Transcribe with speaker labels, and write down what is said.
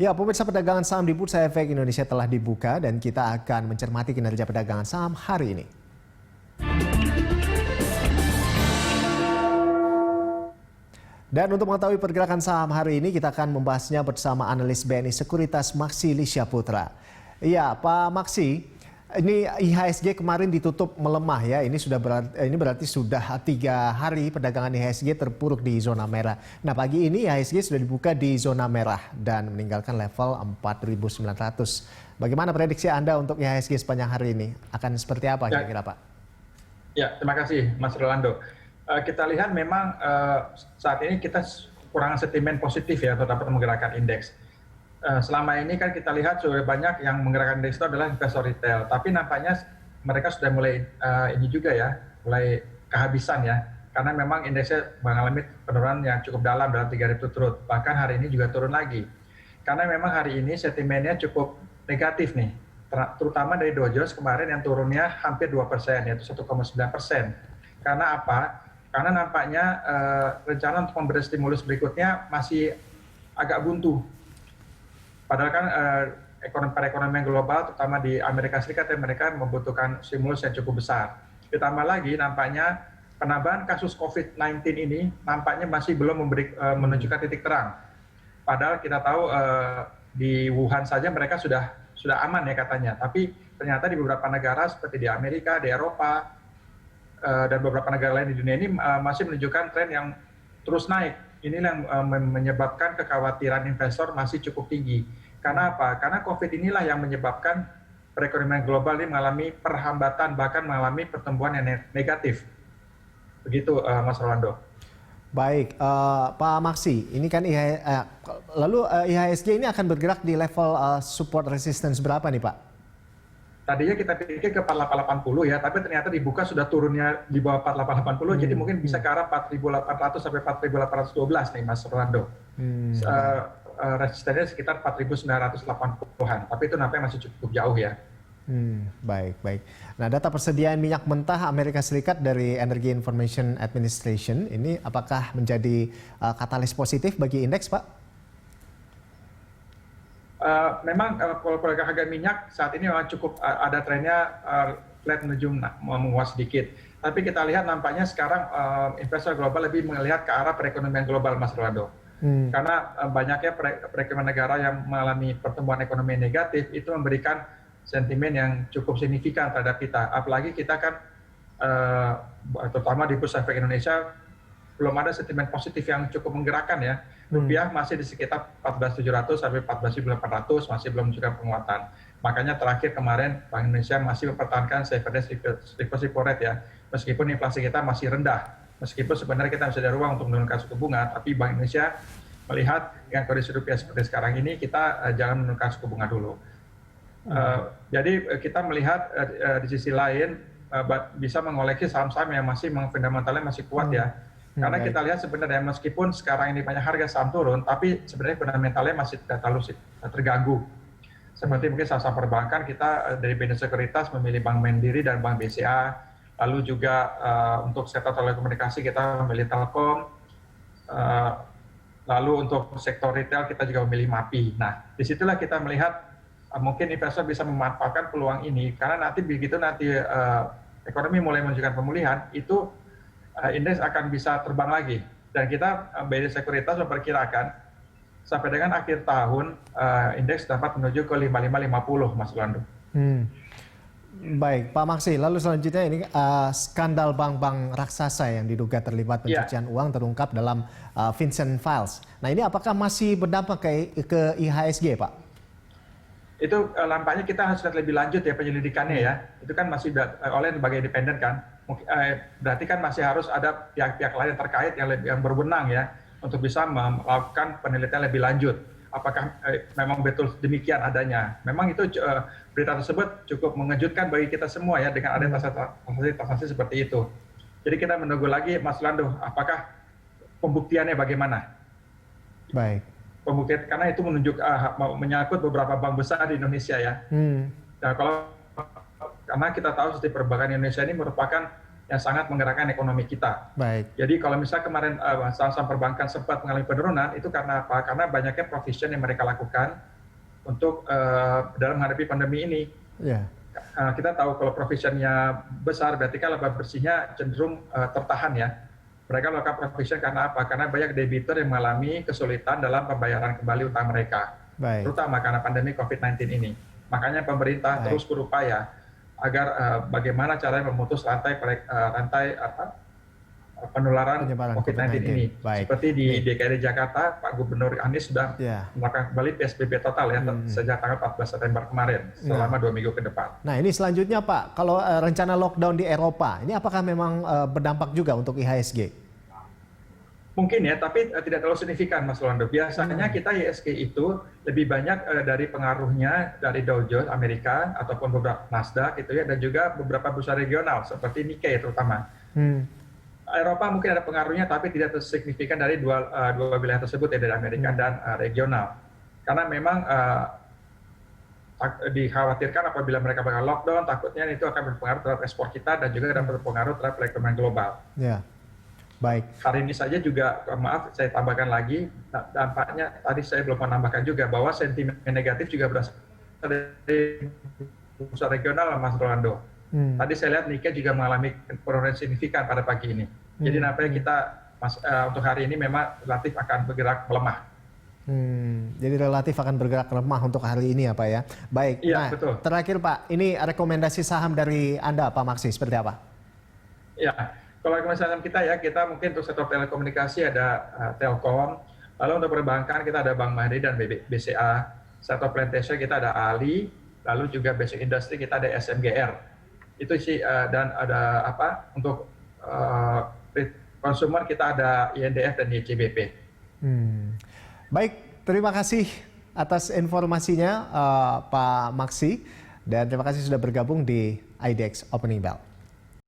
Speaker 1: Ya, pemirsa, perdagangan saham di Bursa Efek Indonesia telah dibuka dan kita akan mencermati kinerja perdagangan saham hari ini. Dan untuk mengetahui pergerakan saham hari ini, kita akan membahasnya bersama analis BNI Sekuritas Maksi Lisya Putra. Iya, Pak Maksi, ini IHSG kemarin ditutup melemah ya. Ini berarti sudah 3 hari perdagangan IHSG terpuruk di zona merah. Nah, pagi ini IHSG sudah dibuka di zona merah dan meninggalkan level 4.900. Bagaimana prediksi Anda untuk IHSG sepanjang hari ini? Akan seperti apa kira-kira, Pak?
Speaker 2: Ya, terima kasih Mas Rolando. Kita lihat memang saat ini kita kurang sentimen positif ya untuk dapat menggerakkan indeks. Selama ini kan kita lihat sudah banyak yang menggerakkan indeks itu adalah investor retail, tapi nampaknya mereka sudah mulai ini juga ya, mulai kehabisan ya, karena memang indeksnya mengalami penurunan yang cukup dalam 3 hari berturut-turut, bahkan hari ini juga turun lagi. Karena memang hari ini sentimennya cukup negatif nih, terutama dari Dow Jones kemarin yang turunnya hampir 2%, yaitu 1,9%. Karena apa? Karena nampaknya rencana untuk memberi stimulus berikutnya masih agak buntu. Padahal kan perekonomian global, terutama di Amerika Serikat, mereka membutuhkan stimulus yang cukup besar. Ditambah lagi nampaknya penambahan kasus COVID-19 ini nampaknya masih belum menunjukkan titik terang. Padahal kita tahu di Wuhan saja mereka sudah aman ya katanya. Tapi ternyata di beberapa negara seperti di Amerika, di Eropa, dan beberapa negara lain di dunia ini masih menunjukkan tren yang terus naik. Ini yang menyebabkan kekhawatiran investor masih cukup tinggi. Karena apa? Karena COVID inilah yang menyebabkan perekonomian global ini mengalami perhambatan, bahkan mengalami pertumbuhan yang negatif. Begitu Mas Rolando.
Speaker 1: Baik, Pak Maksi, ini kan lalu IHSG ini akan bergerak di level support resistance berapa nih, Pak?
Speaker 2: Tadinya kita pikir ke 4880 ya, tapi ternyata dibuka sudah turunnya di bawah 4880, jadi mungkin bisa ke arah 4800 sampai 4812 nih Mas Rolando. Resistennya sekitar 4980-an, tapi itu nampaknya masih cukup jauh ya.
Speaker 1: Baik. Nah, data persediaan minyak mentah Amerika Serikat dari Energy Information Administration ini apakah menjadi katalis positif bagi indeks, Pak?
Speaker 2: Memang kalau harga minyak saat ini memang cukup ada trennya flat menuju menguat sedikit. Tapi kita lihat nampaknya sekarang investor global lebih melihat ke arah perekonomian global, Mas Rolando. Karena banyaknya perekonomian negara yang mengalami pertumbuhan ekonomi negatif itu memberikan sentimen yang cukup signifikan terhadap kita. Apalagi kita kan terutama di Bursa Efek Indonesia belum ada sentimen positif yang cukup menggerakkan ya. Rupiah masih di sekitar 14.700 sampai 14.800, masih belum menunjukkan penguatan. Makanya terakhir kemarin Bank Indonesia masih mempertahankan 7 days repo rate ya. Meskipun inflasi kita masih rendah, meskipun sebenarnya kita masih ada ruang untuk menurunkan suku bunga, tapi Bank Indonesia melihat dengan kondisi rupiah seperti sekarang ini, kita jangan menurunkan suku bunga dulu. Jadi kita melihat di sisi lain bisa mengoleksi saham-saham yang masih fundamentalnya masih kuat ya. Karena kita lihat sebenarnya meskipun sekarang ini banyak harga saham turun, tapi sebenarnya fundamentalnya masih tidak terlalu terganggu. Seperti mungkin saham-saham perbankan, kita dari BNI Sekuritas memilih Bank Mandiri dan Bank BCA. Lalu juga untuk sektor telekomunikasi kita memilih Telkom. Lalu untuk sektor retail kita juga memilih MAPI. Nah, disitulah kita melihat mungkin investor bisa memanfaatkan peluang ini. Karena nanti begitu ekonomi mulai menunjukkan pemulihan, itu indeks akan bisa terbang lagi. Dan kita BNI Sekuritas memperkirakan sampai dengan akhir tahun indeks dapat menuju ke 5550, Mas Rolando.
Speaker 1: Baik, Pak Maksi. Lalu selanjutnya ini skandal bank-bank raksasa yang diduga terlibat pencucian uang terungkap dalam Vincent Files. Nah, ini apakah masih berdampak ke IHSG, Pak?
Speaker 2: Itu nampaknya kita harus lihat lebih lanjut ya penyelidikannya ya. Itu kan masih oleh lembaga independen kan. Berarti kan masih harus ada pihak-pihak lain yang terkait yang berwenang ya untuk bisa melakukan penelitian lebih lanjut. Apakah memang betul demikian adanya? Memang itu berita tersebut cukup mengejutkan bagi kita semua ya dengan adanya transaksi seperti itu. Jadi kita menunggu lagi, Mas Lando, apakah pembuktiannya bagaimana?
Speaker 1: Baik.
Speaker 2: Pembuktian karena itu menyangkut beberapa bank besar di Indonesia ya. Nah, karena kita tahu sistem perbankan Indonesia ini merupakan yang sangat menggerakkan ekonomi kita.
Speaker 1: Baik.
Speaker 2: Jadi kalau misalnya kemarin saham-saham perbankan sempat mengalami penurunan, itu karena apa? Karena banyaknya provision yang mereka lakukan untuk dalam menghadapi pandemi ini.
Speaker 1: Ya.
Speaker 2: Kita tahu kalau provisionnya besar, berarti kan laba bersihnya cenderung tertahan ya. Mereka melakukan provision karena apa? Karena banyak debitur yang mengalami kesulitan dalam pembayaran kembali utang mereka.
Speaker 1: Baik.
Speaker 2: Terutama karena pandemi COVID-19 ini. Makanya pemerintah terus berupaya agar bagaimana caranya memutus rantai penularan COVID-19 ini.
Speaker 1: Baik.
Speaker 2: Seperti di DKI Jakarta, Pak Gubernur Anies sudah melakukan kembali PSBB total ya sejak tanggal 14 September kemarin selama 2 minggu ke depan.
Speaker 1: Nah ini selanjutnya Pak, kalau rencana lockdown di Eropa, ini apakah memang berdampak juga untuk IHSG?
Speaker 2: Mungkin ya, tapi tidak terlalu signifikan Mas Rolando. Biasanya kita IHSG itu lebih banyak dari pengaruhnya dari Dow Jones Amerika ataupun beberapa Nasdaq gitu ya, dan juga beberapa bursa regional seperti Nikkei terutama. Eropa mungkin ada pengaruhnya, tapi tidak signifikan dari dua wilayah tersebut ya, dari Amerika dan regional. Karena memang dikhawatirkan apabila mereka bakal lockdown, takutnya itu akan berpengaruh terhadap ekspor kita dan juga akan berpengaruh terhadap perekonomian global.
Speaker 1: Ya, baik.
Speaker 2: Hari ini saja juga, maaf saya tambahkan lagi, dampaknya tadi saya belum menambahkan juga bahwa sentimen negatif juga berasal dari bursa regional Mas Rolando. Tadi saya lihat Nikkei juga mengalami penurunan signifikan pada pagi ini. Jadi nampaknya kita untuk hari ini memang relatif akan bergerak melemah.
Speaker 1: Jadi relatif akan bergerak lemah untuk hari ini ya Pak ya. Baik,
Speaker 2: iya, betul.
Speaker 1: Terakhir Pak, ini rekomendasi saham dari Anda Pak Maksi seperti apa?
Speaker 2: Ya, kalau rekomendasi saham kita ya, kita mungkin untuk sektor telekomunikasi ada Telkom, lalu untuk perbankan kita ada Bank Mandiri dan BCA, sektor plantation kita ada Ali, lalu juga basic industry kita ada SMGR. Itu sih, dan ada apa untuk konsumer kita ada INDF dan YCBP.
Speaker 1: Baik, terima kasih atas informasinya Pak Maksi, dan terima kasih sudah bergabung di IDX Opening Bell.